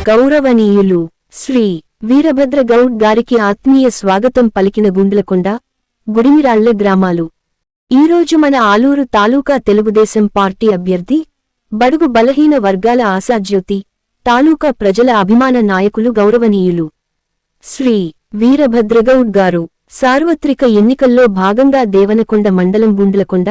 గౌరవనీయులు శ్రీ వీరభద్ర గౌడ్ గారికి ఆత్మీయ స్వాగతం పలికిన గుండ్లకొండ, గుడిమిరాళ్ల గ్రామాలు. ఈరోజు మన ఆలూరు తాలూకా తెలుగుదేశం పార్టీ అభ్యర్థి, బడుగు బలహీన వర్గాల ఆశాజ్యోతి, తాలూకా ప్రజల అభిమాన నాయకులు గౌరవనీయులు శ్రీ వీరభద్రగౌడ్ గారు సార్వత్రిక ఎన్నికల్లో భాగంగా దేవనకొండ మండలం గుండ్లకొండ,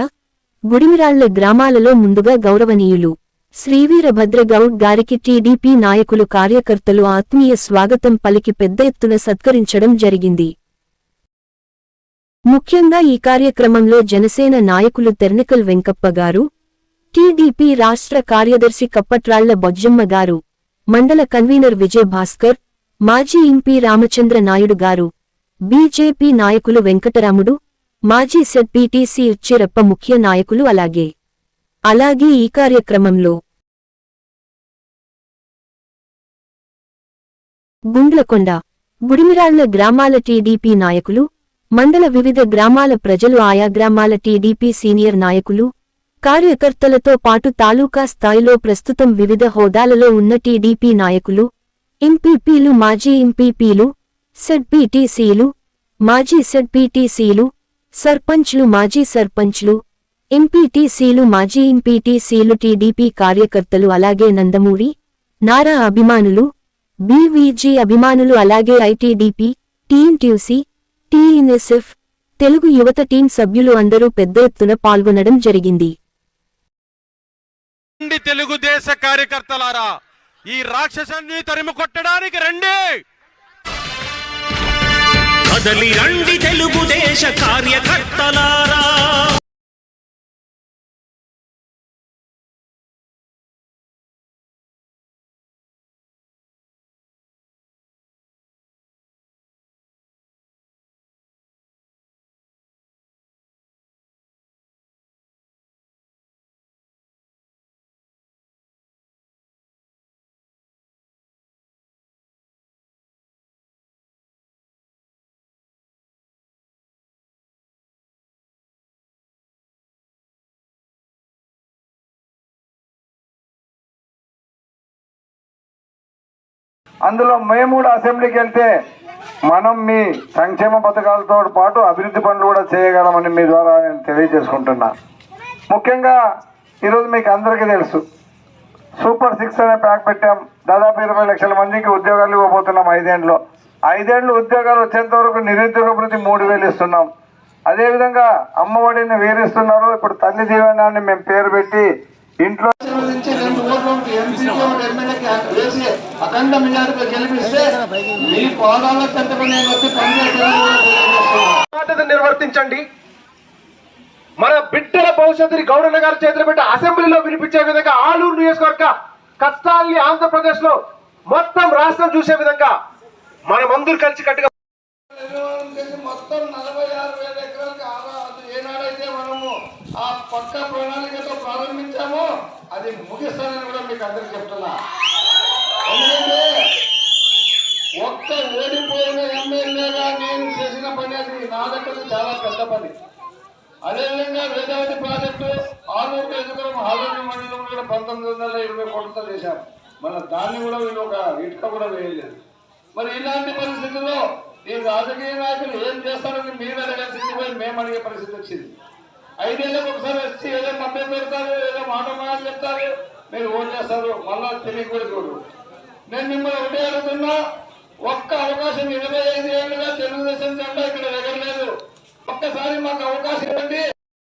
గుడిమిరాళ్ల గ్రామాలలో ముందుగా గౌరవనీయులు శ్రీ వీరభద్రగౌడ్ గారికి టీడీపీ నాయకులు కార్యకర్తలు ఆత్మీయ స్వాగతం పలికి పెద్ద ఎత్తున సత్కరించడం జరిగింది. ముఖ్యంగా ఈ కార్యక్రమంలో జనసేన నాయకులు తెర్నకల్ వెంకప్ప గారు, టీడీపీ రాష్ట్ర కార్యదర్శి కప్పట్రాళ్ల బొజ్జమ్మ గారు, మండల కన్వీనర్ విజయ్ భాస్కర్, మాజీ ఎంపీ రామచంద్ర నాయుడు గారు, బీజేపీ నాయకులు వెంకటరాముడు, మాజీ సెడ్పీటీసీ ఉచ్చిరప్ప ముఖ్య నాయకులు అలాగే ఈ కార్యక్రమంలో గుండ్లకొండ, గుడిమిరాళ్ల గ్రామాల టీడీపీ నాయకులు, మండల వివిధ గ్రామాల ప్రజలు, ఆయా గ్రామాల టీడీపీ సీనియర్ నాయకులు, కార్యకర్తలతో పాటు తాలూకా స్థాయిలో ప్రస్తుతం వివిధ హోదాలలో ఉన్న టీడీపీ నాయకులు, ఎంపీపీలు, మాజీ ఎంపీపీలు, సెడ్పీటీసీలు, మాజీ సెడ్పీటీసీలు, సర్పంచ్లు, మాజీ సర్పంచ్లు, ఎంపీటీసీలు, మాజీ ఎంపీటీసీలు, టీడీపీ కార్యకర్తలు, అలాగే నందమూరి నారా అభిమానులు, బీవీజీ అభిమానులు, అలాగే ఐటీడీపీ, టీఎన్టీయూసీ, టీఎన్ఎస్ఎఫ్, తెలుగు యువత టీం సభ్యులు అందరూ పెద్ద ఎత్తున పాల్గొనడం జరిగింది. తెలుగుదేశ కార్యకర్తలారా, ఈ రాక్షసాన్ని తరిమి కొట్టడానికి రండి, కదలి రండి తెలుగుదేశ కార్యకర్తలారా. అందులో మేము కూడా అసెంబ్లీకి వెళ్తే మనం మీ సంక్షేమ పథకాలతో పాటు అభివృద్ధి పనులు కూడా చేయగలమని మీ ద్వారా నేను తెలియజేసుకుంటున్నా. ముఖ్యంగా ఈరోజు మీకు అందరికీ తెలుసు, సూపర్ 6 అనే ప్యాక్ పెట్టాం. దాదాపు 20 లక్షల మందికి ఉద్యోగాలు ఇవ్వబోతున్నాం 5 ఏళ్ళు ఉద్యోగాలు వచ్చేంత వరకు నిరుద్యోగ వృత్తి 3000 ఇస్తున్నాం. అదేవిధంగా అమ్మఒడిని వేరిస్తున్నారు. ఇప్పుడు తల్లి దీవెనాన్ని మేము పేరు పెట్టి ఇంట్లో అఖండ మెజారిటీతో గెలిపిస్తే మీ పాదాల చెంతకు నేను వచ్చి పనిచేస్తాను. నిర్వర్తించండి. మన బిడ్డల భవిష్యత్తుని గౌరవ గారి చేతులు పెట్టి అసెంబ్లీలో వినిపించే విధంగా ఆలూరు నియోజకవర్గ కష్టాల్ని ఆంధ్రప్రదేశ్ లో మొత్తం రాష్ట్రం చూసే విధంగా మనమందరూ కలిసి కట్టుగా మొత్తం 46,000 ఎకరాలకు ఏనాడైతే మనము ఆ పక్క ప్రణాళికతో ప్రారంభించామో అది ముగిస్తానని కూడా మీకు అందరికి చెప్తున్నా. ఎందుకంటే ఒక్క ఓడిపోయిన ఎమ్మెల్యేగా నేను చేసిన పని అది నా దగ్గర చాలా పెద్ద పని. అదేవిధంగా వేదావతి ప్రాజెక్టు ఆలూరు నియోజకవర్గం ఆలూరు మండలం కూడా 1920 కోట్లతో చేశాం. మన దాన్ని కూడా వీళ్ళు ఒక ఇటుక కూడా వేయలేదు. మరి ఇలాంటి పరిస్థితుల్లో ఈ రాజకీయ నాయకులు ఏం చేస్తారని మీరు అడగాల్సింది పోయి మేము అడిగే పరిస్థితి వచ్చింది. 5 ఏళ్ళకి ఒకసారి వచ్చి ఏదో మభ్య పెడతారు, ఏదో మాట చెప్తారు, మీరు ఓటు చేస్తారు, మళ్ళా తిరిగి కూడా చూడరు. నేను మిమ్మల్ని ఒకటే అడుగుతున్నా, ఒక్క అవకాశం 25 ఏళ్ళుగా తెలుగుదేశం జెండా ఇక్కడ ఎగరలేదు. ఒక్కసారి మాకు అవకాశం ఇవ్వండి.